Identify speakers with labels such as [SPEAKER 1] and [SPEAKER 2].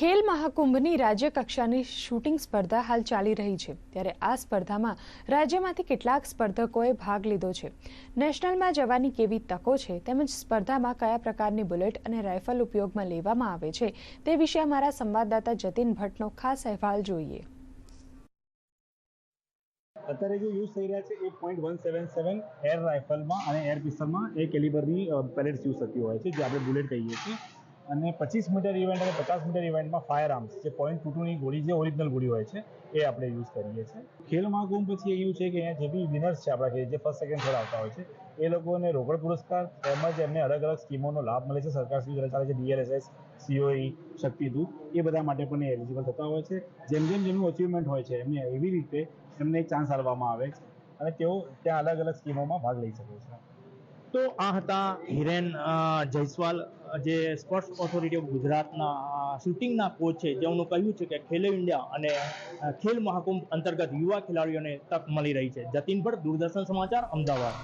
[SPEAKER 1] ખેલ મહાકુંભની રાજ્ય કક્ષાની શૂટિંગ સ્પર્ધા હાલ ચાલી રહી છે ત્યારે આ સ્પર્ધામાં રાજ્યમાંથી કેટલાક સ્પર્ધકોએ ભાગ લીધો છે। નેશનલમાં જવાની કેવી તકો છે તેમજ સ્પર્ધામાં કયા પ્રકારની બુલેટ અને રાઇફલ ઉપયોગમાં લેવામાં આવે છે તે વિશે અમારા સંવાદદાતા જતીન ભટ્ટનો ખાસ અહેવાલ જોઈએ।
[SPEAKER 2] અત્યારે જે યુઝ થઈ રહ્યા છે એ .177 એર રાઇફલમાં અને એર પિસ્તોલમાં એ કેલિબરની પેલેટ્સ યુઝ થતી હોય છે, જે આપણે બુલેટ કહીએ છીએ। અને 25 મીટર ઇવેન્ટ અને 50 મીટર ઇવેન્ટમાં ફાયર આર્મ્સ જે .22ની ગોળી જે ઓરિજિનલ ગોળી હોય છે એ આપણે યુઝ કરીએ છીએ। ખેલ મહાકુંભ પછી એવું છે કે અહીંયા જે બી વિનર્સ છે આપણા જે ફર્સ્ટ સેકન્ડ થર્ડ આવતા હોય છે એ લોકોને રોકડ પુરસ્કાર તેમજ એમને અલગ અલગ સ્કીમોનો લાભ મળે છે। સરકાર શ્રી ચાલે છે DLSS, COE, શક્તિદૂત એ બધા માટે પણ એ એલિજિબલ થતા હોય છે। જેમ જેમ જેમનું અચીવમેન્ટ હોય છે એમને એવી રીતે એમને એક ચાન્સ આપવામાં આવે છે અને તેઓ ત્યાં અલગ અલગ સ્કીમોમાં ભાગ લઈ શકે છે।
[SPEAKER 3] તો આ હતા હિરેન જયસ્વાલ, જે સ્પોર્ટ્સ ઓથોરિટી ઓફ ગુજરાતના શૂટિંગના કોચ છે, જેમનું કહ્યું છે કે ખેલો ઇન્ડિયા અને ખેલ મહાકુંભ અંતર્ગત યુવા ખેલાડીઓને તક મળી રહી છે। જતીન ભટ્ટ, દૂરદર્શન સમાચાર, અમદાવાદ।